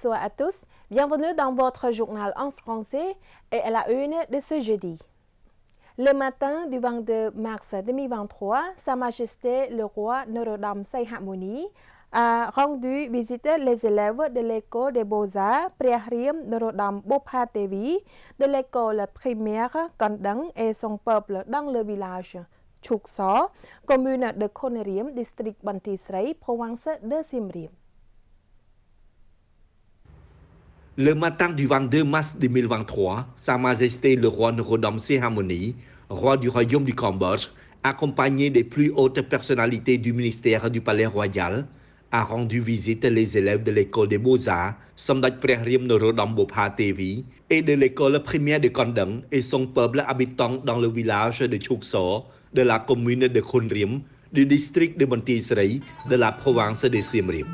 bonsoir à tous. Bienvenue dans votre journal en français et à la une de ce jeudi. Le matin du 22 mars 2023, Sa Majesté le roi Norodom Sihamoni a rendu visite les élèves de l'école des Beaux-Arts Priahrim Norodom Bopha Tevi de l'école primaire Kandang et son peuple dans le village Chukso, commune de Konerim, district Bantisrei, province de Siem Reap. Le matin du 22 mars 2023, Sa Majesté le roi Norodom Sihamoni, roi du royaume du Cambodge, accompagné des plus hautes personnalités du ministère du Palais Royal, a rendu visite les élèves de l'école des Beaux-Arts, Samdach Priahrim Norodom Bopha Tevi, et de l'école primaire de Kandang et son peuple habitant dans le village de Chukso, de la commune de Konerim, du district de Bantisrei, de la province de Siem Reap.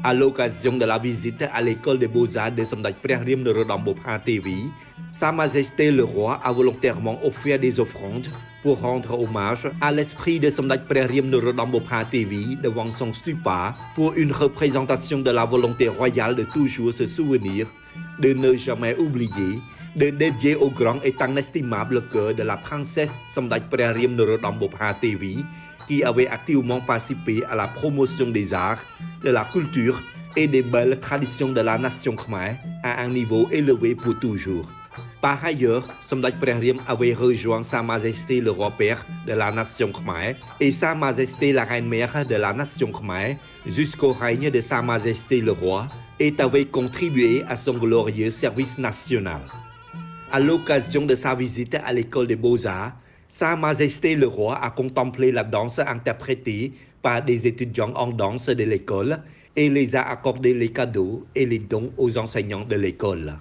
À l'occasion de la visite à l'école des Beaux-Arts de Samdach Priahrim Norodom Bopha Tevi, Sa Majesté le roi a volontairement offert des offrandes pour rendre hommage à l'esprit de Samdach Priahrim Norodom Bopha Tevi devant son stupa pour une représentation de la volonté royale de toujours se souvenir, de ne jamais oublier, de dédier au grand et inestimable cœur de la princesse Samdach Priahrim Norodom Bopha Tevi, qui avait activement participé à la promotion des arts, de la culture et des belles traditions de la nation khmer à un niveau élevé pour toujours. Par ailleurs, Samdach Priahrim avait rejoint Sa Majesté le roi père de la nation khmer et Sa Majesté la reine mère de la nation khmer jusqu'au règne de Sa Majesté le roi et avait contribué à son glorieux service national. À l'occasion de sa visite à l'école des Beaux-Arts, Sa Majesté le roi a contemplé la danse interprétée par des étudiants en danse de l'école et les a accordé les cadeaux et les dons aux enseignants de l'école.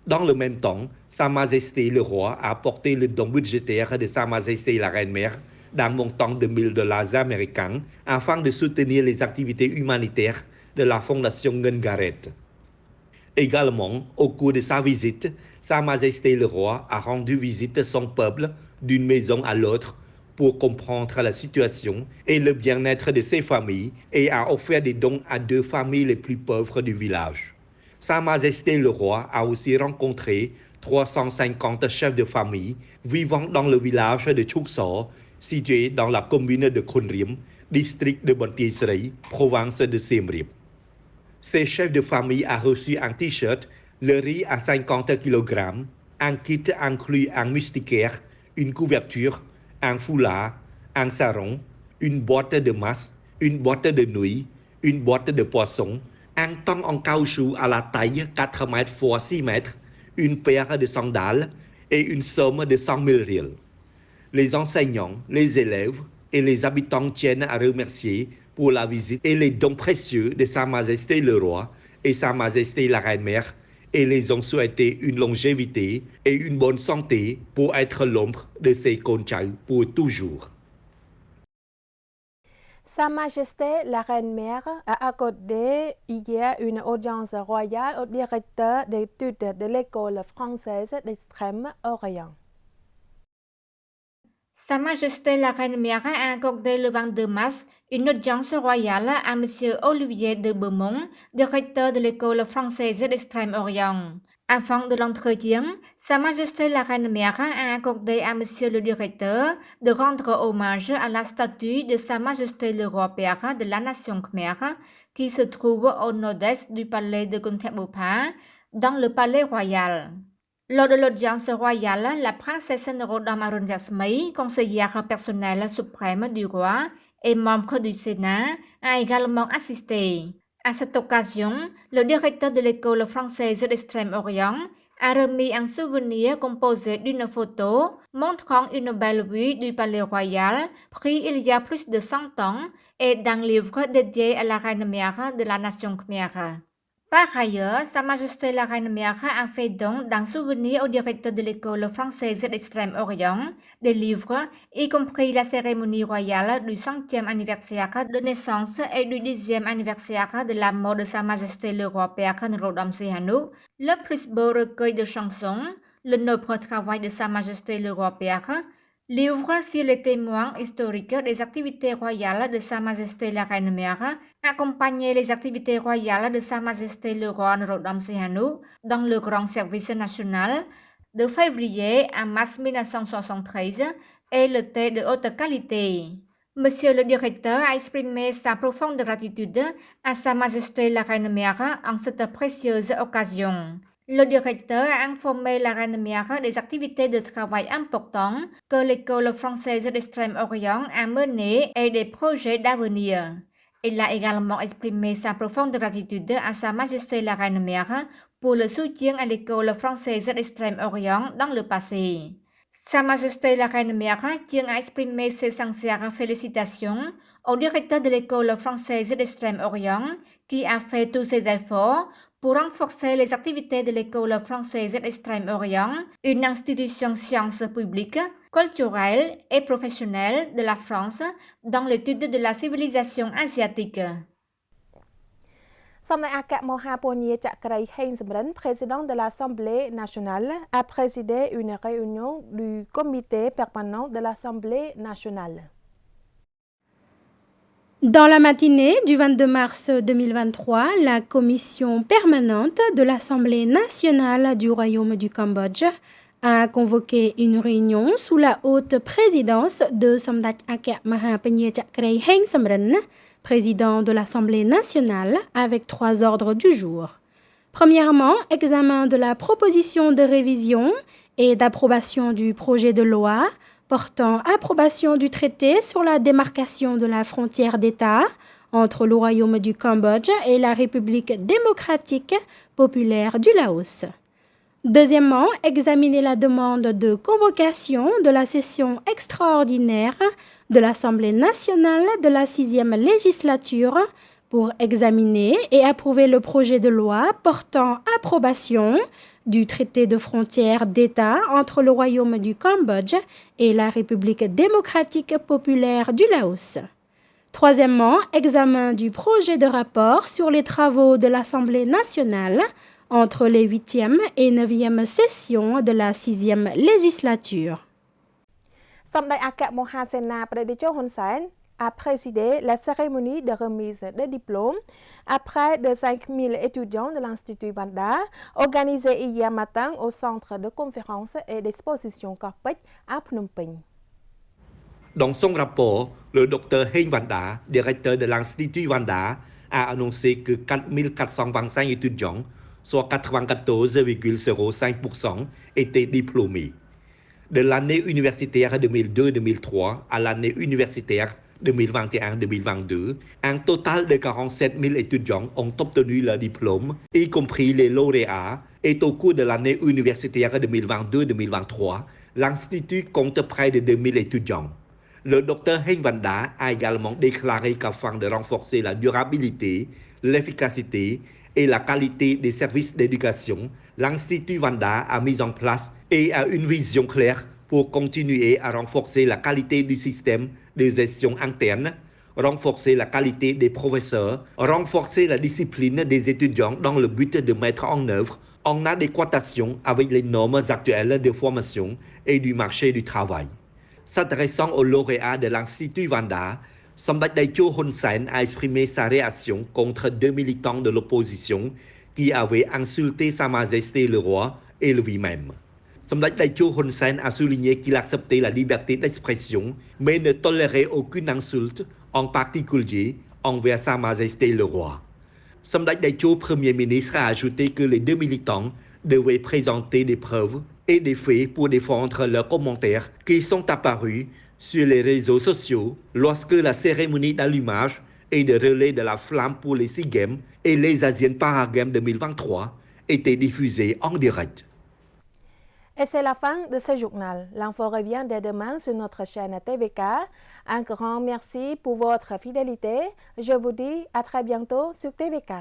Dans le même temps, Sa Majesté le roi a apporté le don budgétaire de Sa Majesté la reine-mère d'un montant de 1 000 dollars américains afin de soutenir les activités humanitaires de la Fondation Ngengaret. Également, au cours de sa visite, Sa Majesté le roi a rendu visite à son peuple d'une maison à l'autre pour comprendre la situation et le bien-être de ses familles et a offert des dons à 2 familles les plus pauvres du village. Sa Majesté le roi a aussi rencontré 350 chefs de famille vivant dans le village de Chukso, situé dans la commune de Konerim, district de Bantisrei, province de Siem Reap. Ces chefs de famille ont reçu un t-shirt, le riz à 50 kg, un kit inclut un moustiquaire, une couverture, un foulard, un sarong, une boîte de masse, une boîte de nouilles, une boîte de poisson, un tong en caoutchouc à la taille 4 mètres x 6 mètres, une paire de sandales et une somme de 100 000 riels. Les enseignants, les élèves et les habitants tiennent à remercier pour la visite et les dons précieux de Sa Majesté le roi et Sa Majesté la reine-mère et les ont souhaité une longévité et une bonne santé pour être l'ombre de ses con-cháu pour toujours. Sa Majesté la reine-mère a accordé hier une audience royale au directeur d'études de l'école française d'Extrême-Orient. Sa Majesté la reine-mère a accordé le 22 mars une audience royale à M. Olivier de Beaumont, directeur de l'école française d'Extrême-Orient. Avant de l'entretien, Sa Majesté la reine-mère a accordé à M. le directeur de rendre hommage à la statue de Sa Majesté le roi père de la nation khmer qui se trouve au nord-est du palais de Gunthep-Bopha, dans le palais royal. Lors de l'audience royale, la princesse Norodom Arunjasmei, conseillère personnelle suprême du roi et membre du Sénat, a également assisté. À cette occasion, le directeur de l'école française d'Extrême-Orient a remis un souvenir composé d'une photo montrant une belle vue du palais royal pris il y a plus de 100 ans et d'un livre dédié à la reine-mère de la nation khmer. Par ailleurs, Sa Majesté la reine-mère a fait don d'un souvenir au directeur de l'école française d'Extrême-Orient des livres, y compris la cérémonie royale du 100e anniversaire de naissance et du 10e anniversaire de la mort de Sa Majesté le roi père Norodom Sihanouk, le plus beau recueil de chansons, le noble travail de Sa Majesté le roi père, Livre sur les témoins historiques des activités royales de Sa Majesté la Reine Mère, accompagner les activités royales de Sa Majesté le Roi Norodom Sihanouk dans le grand service national de février à mars 1973 et le thé de haute qualité. Monsieur le directeur a exprimé sa profonde gratitude à Sa Majesté la Reine Mère en cette précieuse occasion. Le directeur a informé la Reine Mère des activités de travail importantes que l'école française d'Extrême-Orient a menées et des projets d'avenir. Il a également exprimé sa profonde gratitude à Sa Majesté la Reine Mère pour le soutien à l'école française d'Extrême-Orient dans le passé. Sa Majesté la Reine Mère tient à exprimer ses sincères félicitations au directeur de l'école française d'Extrême-Orient qui a fait tous ses efforts pour renforcer les activités de l'école française d'Extrême-Orient, une institution sciences publiques, culturelle et professionnelle de la France dans l'étude de la civilisation asiatique. សម្ដេចអគ្គមហាពញាចក្រីហេងសំរិន président de l'Assemblée nationale, a présidé une réunion du comité permanent de l'Assemblée nationale. Dans la matinée du 22 mars 2023, la commission permanente de l'Assemblée nationale du Royaume du Cambodge a convoqué une réunion sous la haute présidence de Samdech Akek Mahapanya Chakrey Heng Samren, président de l'Assemblée nationale, avec 3 ordres du jour. Premièrement, examen de la proposition de révision et d'approbation du projet de loi portant approbation du traité sur la démarcation de la frontière d'État entre le Royaume du Cambodge et la République démocratique populaire du Laos. Deuxièmement, examiner la demande de convocation de la session extraordinaire de l'Assemblée nationale de la 6e législature pour examiner et approuver le projet de loi portant approbation du traité de frontière d'État entre le Royaume du Cambodge et la République démocratique populaire du Laos. Troisièmement, examen du projet de rapport sur les travaux de l'Assemblée nationale entre les 8e et 9e sessions de la 6e législature. សម្ដេចអគ្គមហាសេនាបតីជោ Hun Sen a présidé la cérémonie de remise de diplômes à près de 5000 étudiants de l'Institut Vanda, organisée hier matin au centre de conférences et d'exposition Corpech à Phnom Penh. Dans son rapport, le Dr Heng Vanda, directeur de l'Institut Vanda, a annoncé que 4425 étudiants, soit 94,05%, étaient diplômés. De l'année universitaire 2002-2003 à l'année universitaire 2021-2022, un total de 47 000 étudiants ont obtenu leur diplôme, y compris les lauréats, et au cours de l'année universitaire 2022-2023, l'Institut compte près de 2 000 étudiants. Le Dr Heng Vanda a également déclaré qu'afin de renforcer la durabilité, l'efficacité et la qualité des services d'éducation, l'Institut Vanda a mis en place et a une vision claire pour continuer à renforcer la qualité du système de gestion interne, renforcer la qualité des professeurs, renforcer la discipline des étudiants dans le but de mettre en œuvre en adéquation avec les normes actuelles de formation et du marché du travail. S'adressant aux lauréats de l'Institut Vanda, Samdech Daecho Hun Sen a exprimé sa réaction contre 2 militants de l'opposition qui avaient insulté Sa Majesté le Roi et lui-même. Samdech Daecho Hun Sen a souligné qu'il acceptait la liberté d'expression, mais ne tolérait aucune insulte, en particulier envers Sa Majesté le Roi. Samdech Daecho, Premier ministre, a ajouté que les 2 militants devaient présenter des preuves et des faits pour défendre leurs commentaires qui sont apparus sur les réseaux sociaux lorsque la cérémonie d'allumage et de relais de la flamme pour les SEA Games et les Asian Para Games 2023 était diffusée en direct. Et c'est la fin de ce journal. L'info revient dès demain sur notre chaîne TVK. Un grand merci pour votre fidélité. Je vous dis à très bientôt sur TVK.